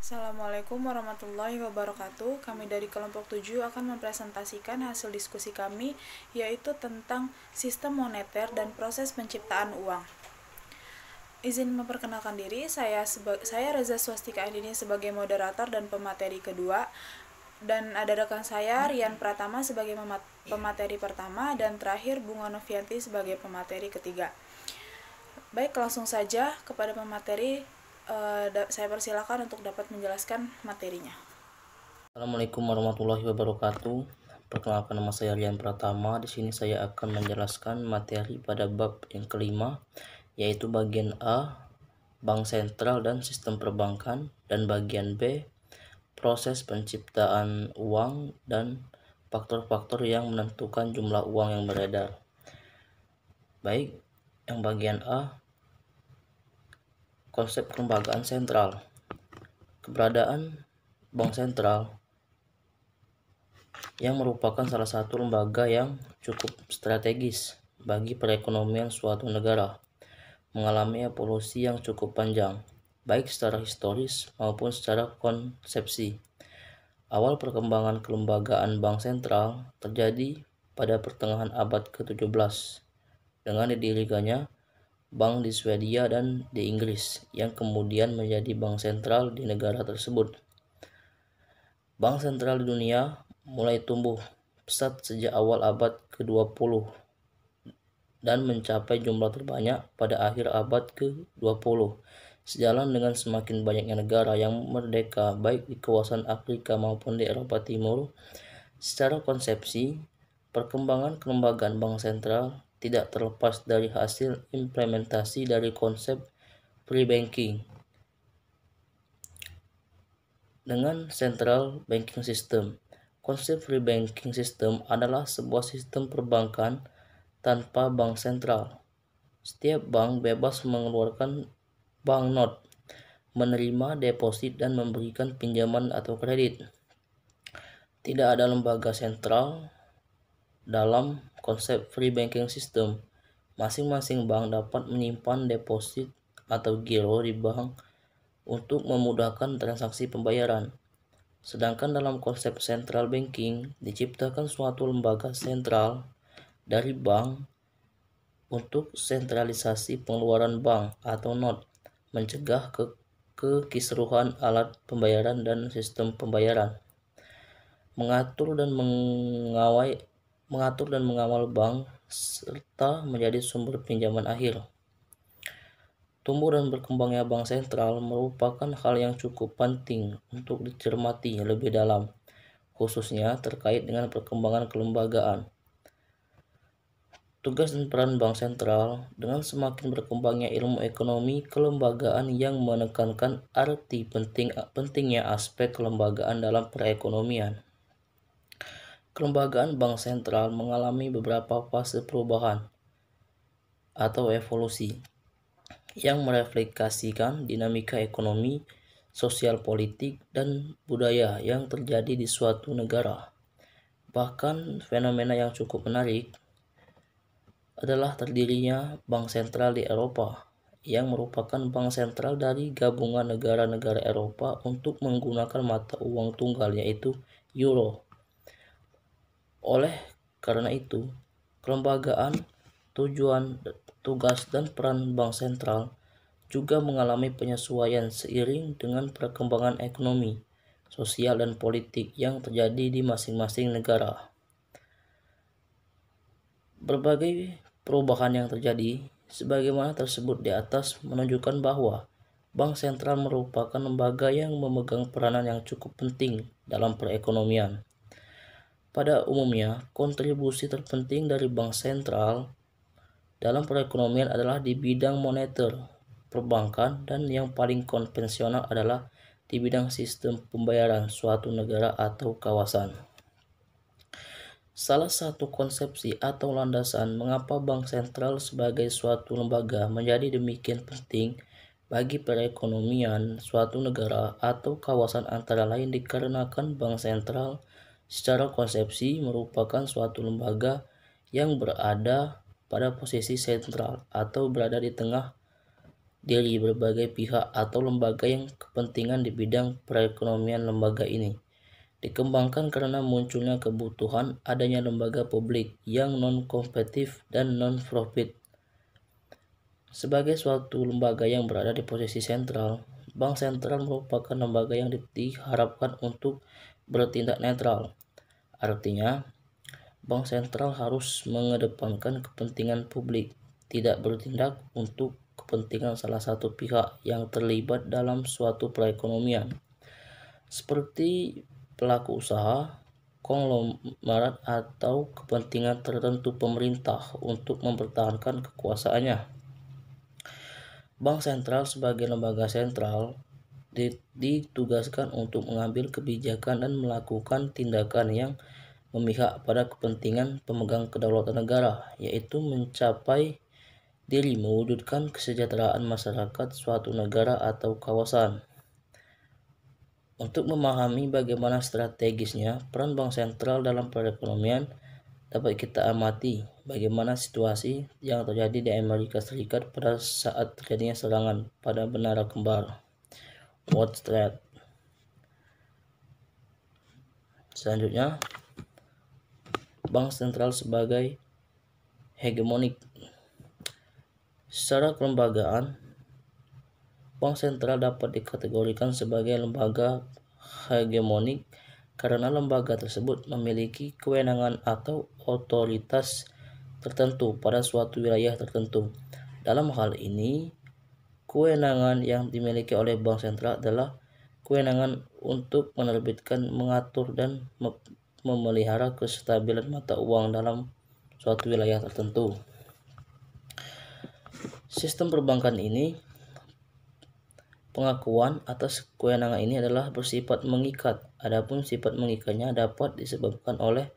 Assalamualaikum warahmatullahi wabarakatuh. Kami dari kelompok 7 akan mempresentasikan hasil diskusi kami, yaitu tentang sistem moneter dan proses penciptaan uang. Izin memperkenalkan diri, saya Reza Swastika Andini sebagai moderator dan pemateri kedua, dan ada rekan saya Rian Pratama sebagai pemateri pertama, dan terakhir Bunga Novianti sebagai pemateri ketiga. Baik, langsung saja kepada pemateri. Saya persilakan untuk dapat menjelaskan materinya. Assalamualaikum warahmatullahi wabarakatuh. Perkenalkan, nama saya Rian Pratama. Di sini saya akan menjelaskan materi pada bab yang kelima, yaitu bagian A, Bank Sentral dan Sistem Perbankan, dan bagian B, proses penciptaan uang dan faktor-faktor yang menentukan jumlah uang yang beredar. Baik, yang bagian A, konsep kelembagaan sentral. Keberadaan Bank Sentral yang merupakan salah satu lembaga yang cukup strategis bagi perekonomian suatu negara, mengalami evolusi yang cukup panjang, baik secara historis maupun secara konsepsi. Awal perkembangan kelembagaan bank sentral terjadi pada pertengahan abad ke-17 dengan didirikannya bank di Swedia dan di Inggris yang kemudian menjadi bank sentral di negara tersebut. Bank sentral di dunia mulai tumbuh pesat sejak awal abad ke-20 dan mencapai jumlah terbanyak pada akhir abad ke-20. Sejalan dengan semakin banyaknya negara yang merdeka baik di kawasan Afrika maupun di Eropa Timur, secara konsepsi, perkembangan kelembagaan bank sentral tidak terlepas dari hasil implementasi dari konsep free banking dengan central banking system. Konsep free banking system adalah sebuah sistem perbankan tanpa bank sentral. Setiap bank bebas mengeluarkan banknot, menerima deposit dan memberikan pinjaman atau kredit. Tidak ada lembaga sentral dalam konsep free banking system. Masing-masing bank dapat menyimpan deposit atau giro di bank untuk memudahkan transaksi pembayaran. Sedangkan dalam konsep central banking diciptakan suatu lembaga sentral dari bank untuk sentralisasi pengeluaran bank atau not, mencegah kekisruhan alat pembayaran dan sistem pembayaran, mengatur dan mengawal bank serta menjadi sumber pinjaman akhir. Tumbuh dan berkembangnya bank sentral merupakan hal yang cukup penting untuk dicermati lebih dalam, khususnya terkait dengan perkembangan kelembagaan. Tugas dan peran bank sentral dengan semakin berkembangnya ilmu ekonomi kelembagaan yang menekankan arti pentingnya aspek kelembagaan dalam perekonomian. Kelembagaan bank sentral mengalami beberapa fase perubahan atau evolusi yang merefleksikan dinamika ekonomi, sosial politik, dan budaya yang terjadi di suatu negara. Bahkan fenomena yang cukup menarik adalah terdirinya bank sentral di Eropa, yang merupakan bank sentral dari gabungan negara-negara Eropa untuk menggunakan mata uang tunggal yaitu euro. Oleh karena itu, kelembagaan, tujuan, tugas, dan peran bank sentral juga mengalami penyesuaian seiring dengan perkembangan ekonomi, sosial, dan politik yang terjadi di masing-masing negara. Berbagai perubahan yang terjadi sebagaimana tersebut di atas menunjukkan bahwa bank sentral merupakan lembaga yang memegang peranan yang cukup penting dalam perekonomian. Pada umumnya, kontribusi terpenting dari bank sentral dalam perekonomian adalah di bidang moneter, perbankan, dan yang paling konvensional adalah di bidang sistem pembayaran suatu negara atau kawasan. Salah satu konsepsi atau landasan mengapa bank sentral sebagai suatu lembaga menjadi demikian penting bagi perekonomian suatu negara atau kawasan antara lain dikarenakan bank sentral secara konsepsi merupakan suatu lembaga yang berada pada posisi sentral atau berada di tengah dari berbagai pihak atau lembaga yang kepentingan di bidang perekonomian. Lembaga ini dikembangkan karena munculnya kebutuhan adanya lembaga publik yang non-kompetitif dan non-profit. Sebagai suatu lembaga yang berada di posisi sentral, Bank Sentral merupakan lembaga yang diharapkan untuk bertindak netral. Artinya, Bank Sentral harus mengedepankan kepentingan publik, tidak bertindak untuk kepentingan salah satu pihak yang terlibat dalam suatu perekonomian, seperti pelaku usaha, konglomerat, atau kepentingan tertentu pemerintah untuk mempertahankan kekuasaannya. Bank Sentral sebagai lembaga sentral ditugaskan untuk mengambil kebijakan dan melakukan tindakan yang memihak pada kepentingan pemegang kedaulatan negara, yaitu mencapai diri mewujudkan kesejahteraan masyarakat suatu negara atau kawasan. Untuk memahami bagaimana strategisnya peran Bank Sentral dalam perekonomian, dapat kita amati bagaimana situasi yang terjadi di Amerika Serikat pada saat terjadinya serangan pada menara kembar World Trade. Selanjutnya, Bank Sentral sebagai hegemonik. Secara kelembagaan, Bank Sentral dapat dikategorikan sebagai lembaga hegemonik karena lembaga tersebut memiliki kewenangan atau otoritas tertentu pada suatu wilayah tertentu. Dalam hal ini, kewenangan yang dimiliki oleh Bank Sentral adalah kewenangan untuk menerbitkan, mengatur, dan memelihara kestabilan mata uang dalam suatu wilayah tertentu. Sistem perbankan ini, pengakuan atas kewenangan ini adalah bersifat mengikat. Adapun sifat mengikatnya dapat disebabkan oleh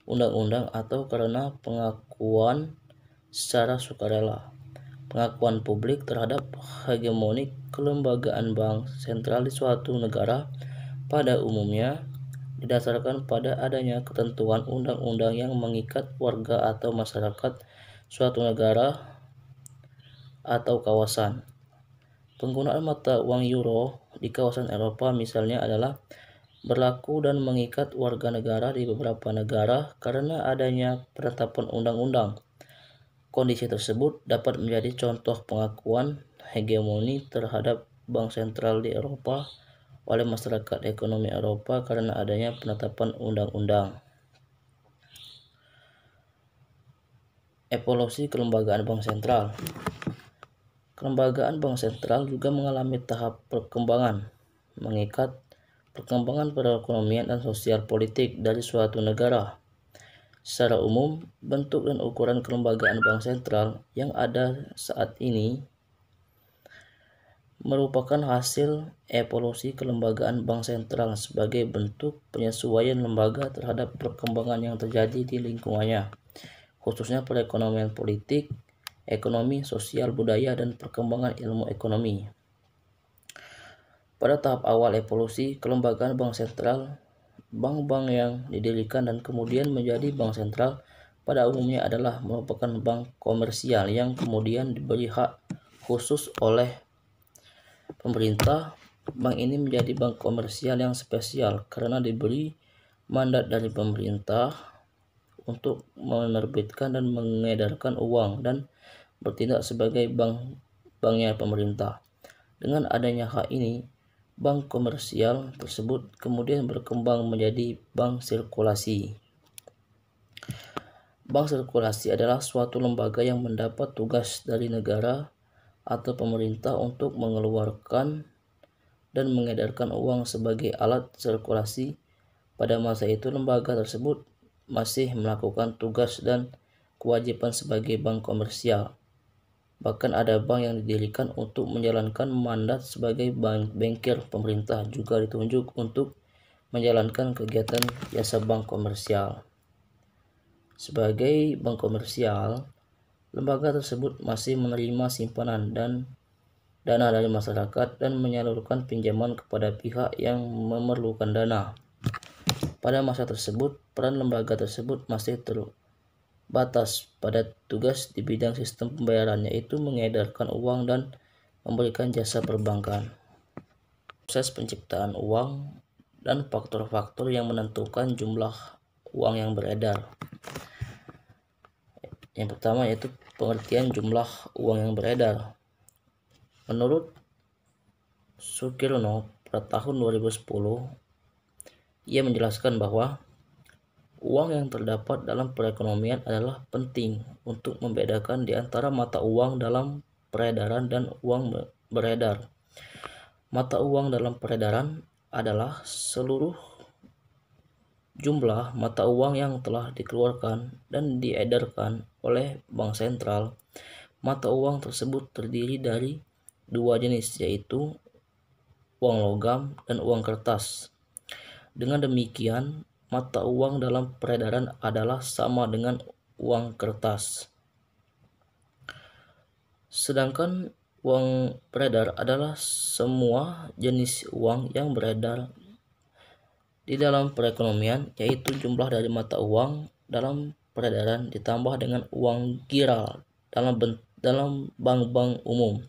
undang-undang atau karena pengakuan secara sukarela. Pengakuan publik terhadap hegemonik kelembagaan bank sentral di suatu negara pada umumnya didasarkan pada adanya ketentuan undang-undang yang mengikat warga atau masyarakat suatu negara atau kawasan. Penggunaan mata uang euro di kawasan Eropa misalnya adalah berlaku dan mengikat warga negara di beberapa negara karena adanya penetapan undang-undang. Kondisi tersebut dapat menjadi contoh pengakuan hegemoni terhadap bank sentral di Eropa oleh masyarakat ekonomi Eropa karena adanya penetapan undang-undang. Evolusi kelembagaan bank sentral. Kelembagaan bank sentral juga mengalami tahap perkembangan, mengikat perkembangan perekonomian dan sosial politik dari suatu negara. Secara umum, bentuk dan ukuran kelembagaan bank sentral yang ada saat ini merupakan hasil evolusi kelembagaan bank sentral sebagai bentuk penyesuaian lembaga terhadap perkembangan yang terjadi di lingkungannya, khususnya perekonomian politik, ekonomi, sosial, budaya, dan perkembangan ilmu ekonomi. Pada tahap awal evolusi kelembagaan bank sentral, bank-bank yang didirikan dan kemudian menjadi bank sentral pada umumnya adalah merupakan bank komersial yang kemudian diberi hak khusus oleh pemerintah. Bank ini menjadi bank komersial yang spesial karena diberi mandat dari pemerintah untuk menerbitkan dan mengedarkan uang dan bertindak sebagai banknya pemerintah. Dengan adanya hak ini, bank komersial tersebut kemudian berkembang menjadi bank sirkulasi. Bank sirkulasi adalah suatu lembaga yang mendapat tugas dari negara atau pemerintah untuk mengeluarkan dan mengedarkan uang sebagai alat sirkulasi. Pada masa itu, lembaga tersebut masih melakukan tugas dan kewajiban sebagai bank komersial. Bahkan ada bank yang didirikan untuk menjalankan mandat sebagai bankir pemerintah juga ditunjuk untuk menjalankan kegiatan jasa bank komersial. Sebagai bank komersial, lembaga tersebut masih menerima simpanan dan dana dari masyarakat dan menyalurkan pinjaman kepada pihak yang memerlukan dana. Pada masa tersebut, peran lembaga tersebut masih terbatas pada tugas di bidang sistem pembayaran, yaitu mengedarkan uang dan memberikan jasa perbankan. Proses penciptaan uang dan faktor-faktor yang menentukan jumlah uang yang beredar. Yang pertama yaitu pengertian jumlah uang yang beredar. Menurut Sukirno pada tahun 2010, ia menjelaskan bahwa uang yang terdapat dalam perekonomian adalah penting untuk membedakan di antara mata uang dalam peredaran dan uang beredar. Mata uang dalam peredaran adalah seluruh jumlah mata uang yang telah dikeluarkan dan diedarkan oleh bank sentral. Mata uang tersebut terdiri dari dua jenis, yaitu uang logam dan uang kertas. Dengan demikian, mata uang dalam peredaran adalah sama dengan uang kertas. Sedangkan uang beredar adalah semua jenis uang yang beredar di dalam perekonomian, yaitu jumlah dari mata uang dalam peredaran ditambah dengan uang giral dalam bank-bank umum.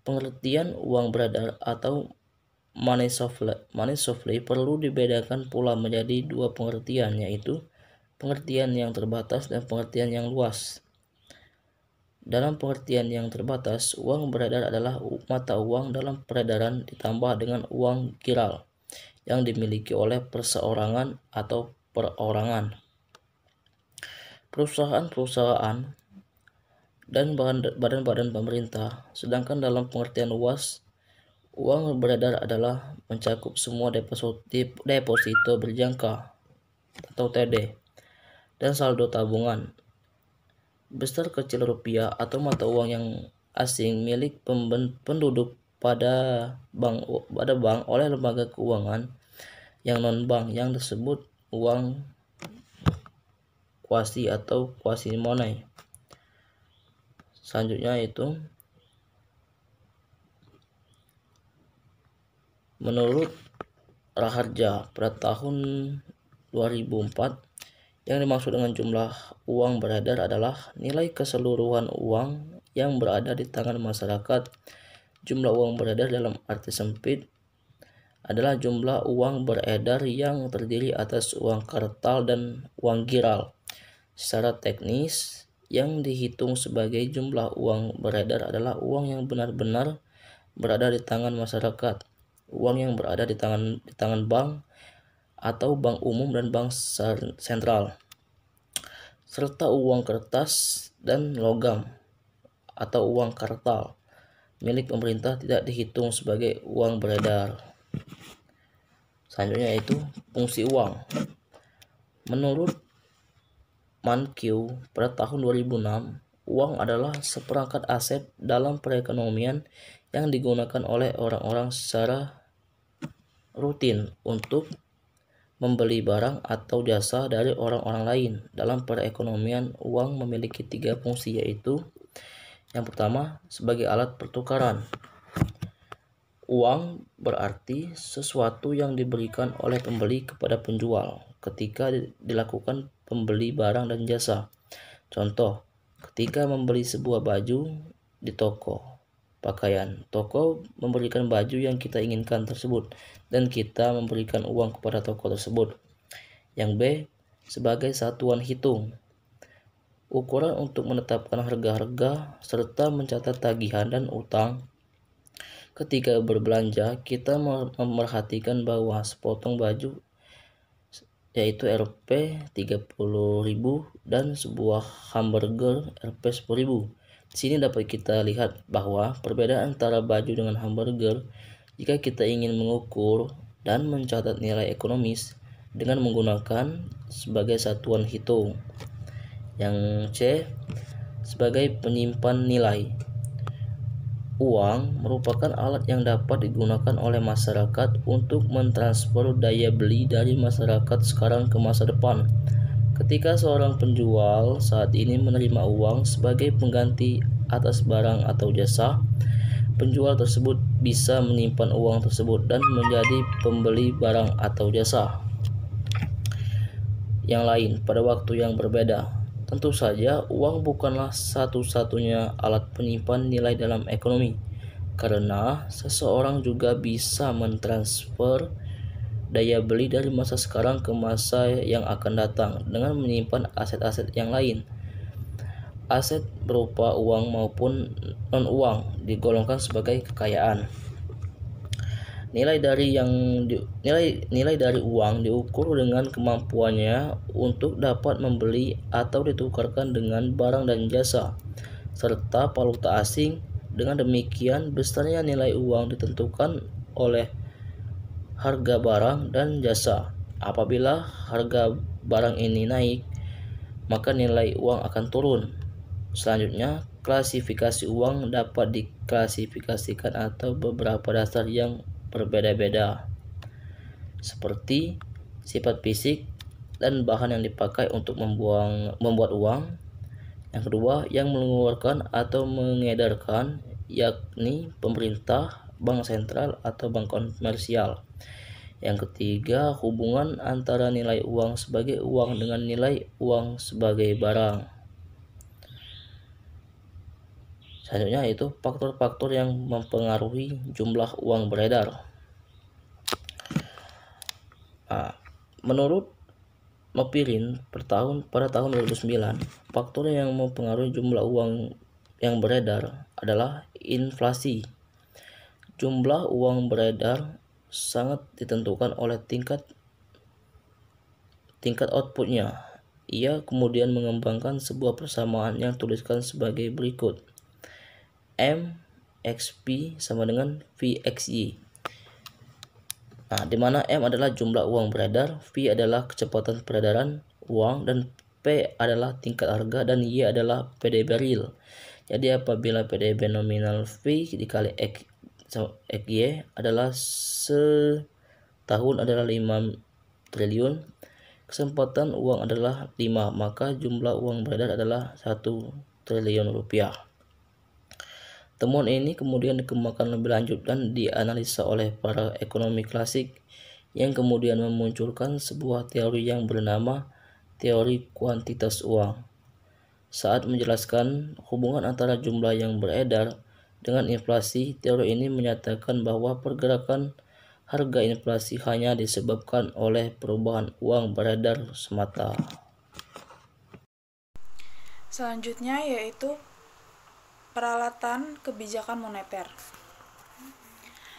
Pengertian uang beredar atau money supply perlu dibedakan pula menjadi dua pengertian, yaitu pengertian yang terbatas dan pengertian yang luas. Dalam pengertian yang terbatas, uang beredar adalah mata uang dalam peredaran ditambah dengan uang giral yang dimiliki oleh perseorangan atau perorangan, perusahaan-perusahaan, dan badan-badan pemerintah. Sedangkan dalam pengertian luas, uang beredar adalah mencakup semua deposito berjangka atau TD dan saldo tabungan, besar kecil rupiah atau mata uang yang asing milik penduduk pada bank oleh lembaga keuangan yang non-bank yang disebut uang kuasi atau quasi money. Selanjutnya itu menurut Raharja pada tahun 2004, yang dimaksud dengan jumlah uang beredar adalah nilai keseluruhan uang yang berada di tangan masyarakat. Jumlah uang beredar dalam arti sempit adalah jumlah uang beredar yang terdiri atas uang kartal dan uang giral. Secara teknis, yang dihitung sebagai jumlah uang beredar adalah uang yang benar-benar berada di tangan masyarakat, uang yang berada di tangan bank atau bank umum dan bank sentral, serta uang kertas dan logam atau uang kartal milik pemerintah tidak dihitung sebagai uang beredar. Selanjutnya yaitu fungsi uang. Menurut Mankiw pada tahun 2006, uang adalah seperangkat aset dalam perekonomian yang digunakan oleh orang-orang secara rutin untuk membeli barang atau jasa dari orang-orang lain. Dalam perekonomian, uang memiliki tiga fungsi, yaitu yang pertama, sebagai alat pertukaran. Uang berarti sesuatu yang diberikan oleh pembeli kepada penjual ketika dilakukan pembeli barang dan jasa. Contoh, ketika membeli sebuah baju di toko pakaian, toko memberikan baju yang kita inginkan tersebut dan kita memberikan uang kepada toko tersebut. Yang B, sebagai satuan hitung. Ukuran untuk menetapkan harga-harga serta mencatat tagihan dan utang. Ketika berbelanja, kita memerhatikan bahwa sepotong baju yaitu Rp 30.000 dan sebuah hamburger Rp 10.000. Di sini dapat kita lihat bahwa perbedaan antara baju dengan hamburger jika kita ingin mengukur dan mencatat nilai ekonomis dengan menggunakan sebagai satuan hitung. Yang C, sebagai penyimpan nilai. Uang merupakan alat yang dapat digunakan oleh masyarakat untuk mentransfer daya beli dari masyarakat sekarang ke masa depan. Ketika seorang penjual saat ini menerima uang sebagai pengganti atas barang atau jasa, penjual tersebut bisa menyimpan uang tersebut dan menjadi pembeli barang atau jasa yang lain pada waktu yang berbeda. Tentu saja, uang bukanlah satu-satunya alat penyimpan nilai dalam ekonomi, karena seseorang juga bisa mentransfer daya beli dari masa sekarang ke masa yang akan datang dengan menyimpan aset-aset yang lain. Aset berupa uang maupun non-uang digolongkan sebagai kekayaan. Nilai dari uang diukur dengan kemampuannya untuk dapat membeli atau ditukarkan dengan barang dan jasa, serta valuta asing. Dengan demikian, besarnya nilai uang ditentukan oleh harga barang dan jasa. Apabila harga barang ini naik, maka nilai uang akan turun. Selanjutnya, klasifikasi uang dapat diklasifikasikan atau beberapa dasar yang berbeda-beda, seperti sifat fisik dan bahan yang dipakai untuk membuat uang. Yang kedua, yang mengeluarkan atau mengedarkan, yakni pemerintah, bank sentral, atau bank komersial. Yang ketiga, hubungan antara nilai uang sebagai uang dengan nilai uang sebagai barang. Selanjutnya yaitu faktor-faktor yang mempengaruhi jumlah uang beredar. Menurut Mopirin pada tahun 2009, faktor yang mempengaruhi jumlah uang yang beredar adalah inflasi. Jumlah uang beredar sangat ditentukan oleh tingkat outputnya. Ia kemudian mengembangkan sebuah persamaan yang tuliskan sebagai berikut: MXP sama dengan VXY. Di mana M adalah jumlah uang beredar, V adalah kecepatan peredaran uang, dan P adalah tingkat harga, dan Y adalah PDB real. Jadi apabila PDB nominal V dikali XY adalah setahun adalah 5 triliun, kesempatan uang adalah 5, maka jumlah uang beredar adalah 1 triliun rupiah. Temuan ini kemudian dikembangkan lebih lanjut dan dianalisa oleh para ekonomi klasik yang kemudian memunculkan sebuah teori yang bernama teori kuantitas uang. Saat menjelaskan hubungan antara jumlah yang beredar dengan inflasi, teori ini menyatakan bahwa pergerakan harga inflasi hanya disebabkan oleh perubahan uang beredar semata. Selanjutnya yaitu peralatan kebijakan moneter.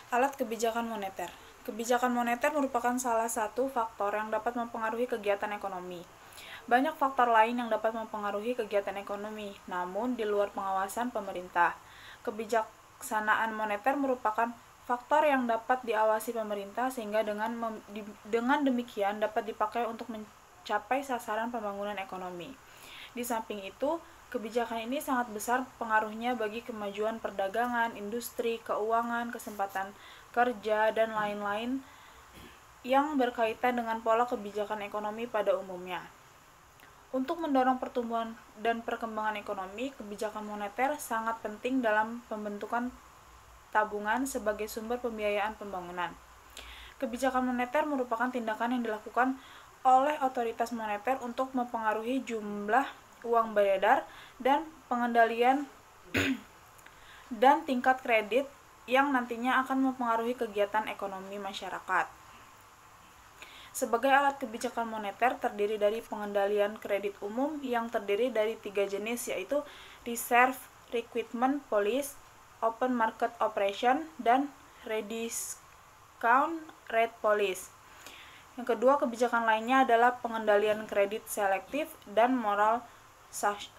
Alat kebijakan moneter. Kebijakan moneter merupakan salah satu faktor yang dapat mempengaruhi kegiatan ekonomi. Banyak faktor lain yang dapat mempengaruhi kegiatan ekonomi, namun di luar pengawasan pemerintah. Kebijaksanaan moneter merupakan faktor yang dapat diawasi pemerintah sehingga dengan demikian dapat dipakai untuk mencapai sasaran pembangunan ekonomi. Di samping itu, kebijakan ini sangat besar pengaruhnya bagi kemajuan perdagangan, industri, keuangan, kesempatan kerja, dan lain-lain yang berkaitan dengan pola kebijakan ekonomi pada umumnya. Untuk mendorong pertumbuhan dan perkembangan ekonomi, kebijakan moneter sangat penting dalam pembentukan tabungan sebagai sumber pembiayaan pembangunan. Kebijakan moneter merupakan tindakan yang dilakukan oleh otoritas moneter untuk mempengaruhi jumlah uang beredar dan pengendalian dan tingkat kredit yang nantinya akan mempengaruhi kegiatan ekonomi masyarakat. Sebagai alat kebijakan moneter terdiri dari pengendalian kredit umum yang terdiri dari 3 jenis, yaitu Reserve Requirement Policy, Open Market Operation, dan Rediscount Rate Policy. Yang kedua, kebijakan lainnya adalah pengendalian kredit selektif dan moral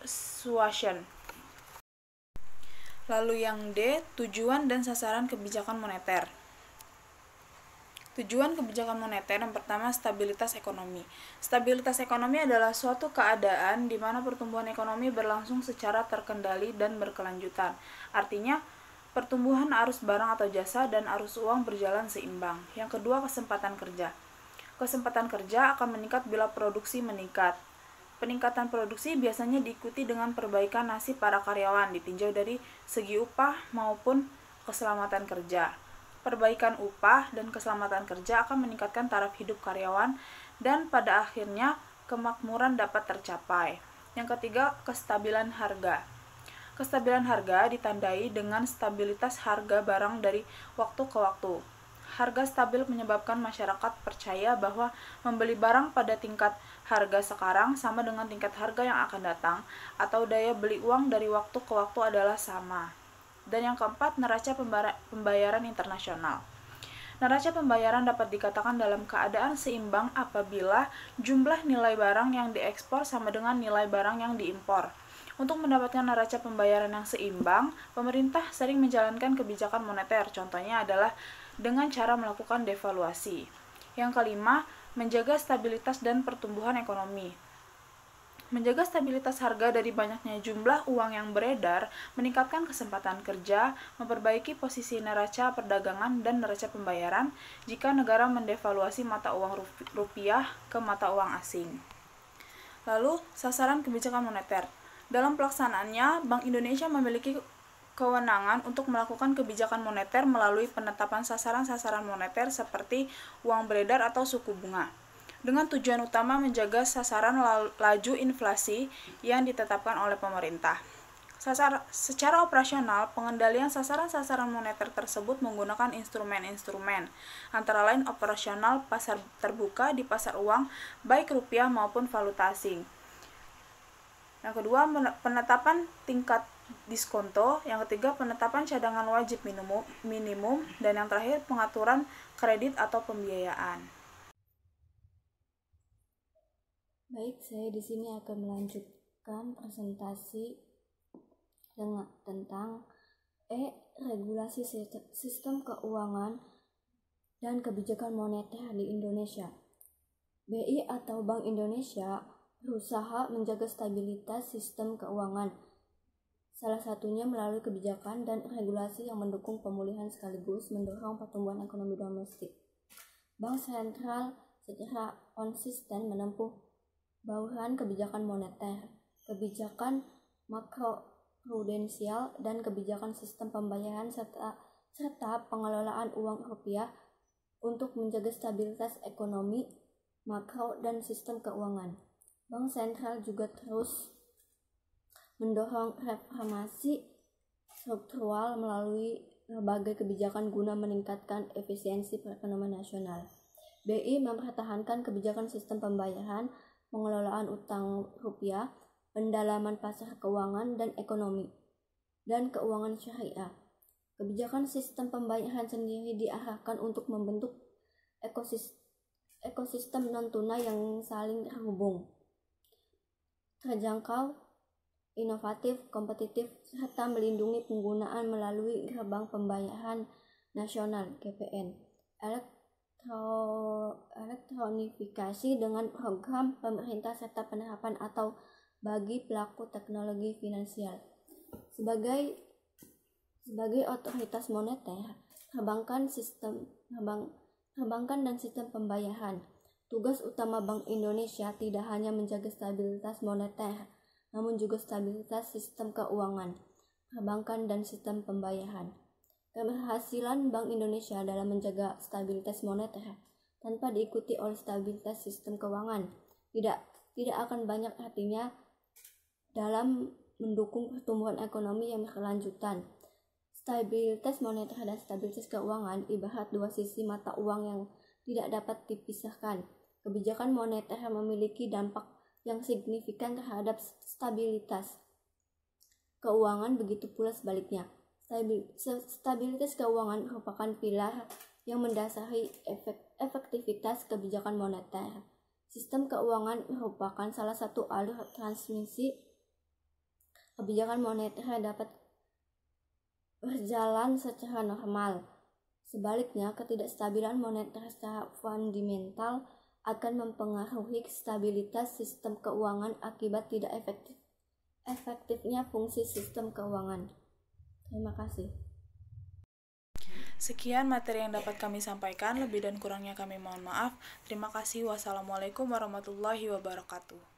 suasion. Lalu yang D, tujuan dan sasaran kebijakan moneter. Tujuan kebijakan moneter yang pertama, stabilitas ekonomi. Stabilitas ekonomi adalah suatu keadaan di mana pertumbuhan ekonomi berlangsung secara terkendali dan berkelanjutan. Artinya, pertumbuhan arus barang atau jasa dan arus uang berjalan seimbang. Yang kedua, kesempatan kerja. Kesempatan kerja akan meningkat bila produksi meningkat. Peningkatan produksi biasanya diikuti dengan perbaikan nasib para karyawan, ditinjau dari segi upah maupun keselamatan kerja. Perbaikan upah dan keselamatan kerja akan meningkatkan taraf hidup karyawan dan pada akhirnya kemakmuran dapat tercapai. Yang ketiga, kestabilan harga. Kestabilan harga ditandai dengan stabilitas harga barang dari waktu ke waktu. Harga stabil menyebabkan masyarakat percaya bahwa membeli barang pada tingkat harga sekarang sama dengan tingkat harga yang akan datang, atau daya beli uang dari waktu ke waktu adalah sama. Dan yang keempat, neraca pembayaran internasional. Neraca pembayaran dapat dikatakan dalam keadaan seimbang apabila jumlah nilai barang yang diekspor sama dengan nilai barang yang diimpor. Untuk mendapatkan neraca pembayaran yang seimbang, pemerintah sering menjalankan kebijakan moneter. Contohnya adalah dengan cara melakukan devaluasi. Yang kelima, menjaga stabilitas dan pertumbuhan ekonomi. Menjaga stabilitas harga dari banyaknya jumlah uang yang beredar, meningkatkan kesempatan kerja, memperbaiki posisi neraca perdagangan dan neraca pembayaran jika negara mendevaluasi mata uang rupiah ke mata uang asing. Lalu, sasaran kebijakan moneter. Dalam pelaksanaannya, Bank Indonesia memiliki kewenangan untuk melakukan kebijakan moneter melalui penetapan sasaran-sasaran moneter seperti uang beredar atau suku bunga, dengan tujuan utama menjaga sasaran laju inflasi yang ditetapkan oleh pemerintah. Secara operasional, pengendalian sasaran-sasaran moneter tersebut menggunakan instrumen-instrumen, antara lain operasional pasar terbuka di pasar uang, baik rupiah maupun valuta asing. Yang kedua, penetapan tingkat diskonto. Yang ketiga, penetapan cadangan wajib minimum. Dan yang terakhir, pengaturan kredit atau pembiayaan. Baik, saya di sini akan melanjutkan presentasi tentang regulasi sistem keuangan dan kebijakan moneter di Indonesia. BI atau Bank Indonesia berusaha menjaga stabilitas sistem keuangan, salah satunya melalui kebijakan dan regulasi yang mendukung pemulihan sekaligus mendorong pertumbuhan ekonomi domestik. Bank sentral secara konsisten menempuh bauran kebijakan moneter, kebijakan makroprudensial, dan kebijakan sistem pembayaran serta pengelolaan uang rupiah untuk menjaga stabilitas ekonomi, makro, dan sistem keuangan. Bank sentral juga terus mendorong reformasi struktural melalui berbagai kebijakan guna meningkatkan efisiensi perekonomian nasional. BI mempertahankan kebijakan sistem pembayaran, pengelolaan utang rupiah, pendalaman pasar keuangan dan ekonomi, dan keuangan syariah. Kebijakan sistem pembayaran sendiri diarahkan untuk membentuk ekosistem non-tunai yang saling terhubung, terjangkau, inovatif, kompetitif, serta melindungi penggunaan melalui gerbang pembayaran nasional (GPN), elektronifikasi dengan program pemerintah serta penerapan atau bagi pelaku teknologi finansial. Sebagai otoritas moneter, perbankan dan sistem pembayaran, tugas utama Bank Indonesia tidak hanya menjaga stabilitas moneter, namun juga stabilitas sistem keuangan, perbankan, dan sistem pembayaran. Keberhasilan Bank Indonesia dalam menjaga stabilitas moneter tanpa diikuti oleh stabilitas sistem keuangan tidak akan banyak artinya dalam mendukung pertumbuhan ekonomi yang berkelanjutan. Stabilitas moneter dan stabilitas keuangan ibarat dua sisi mata uang yang tidak dapat dipisahkan. Kebijakan moneter memiliki dampak yang signifikan terhadap stabilitas keuangan, begitu pula sebaliknya. Stabilitas keuangan merupakan pilar yang mendasari efektivitas kebijakan moneter. Sistem keuangan merupakan salah satu alur transmisi kebijakan moneter yang dapat berjalan secara normal. Sebaliknya, ketidakstabilan moneter secara fundamental akan mempengaruhi stabilitas sistem keuangan akibat tidak efektifnya fungsi sistem keuangan. Terima kasih. Sekian materi yang dapat kami sampaikan, lebih dan kurangnya kami mohon maaf. Terima kasih. Wassalamualaikum warahmatullahi wabarakatuh.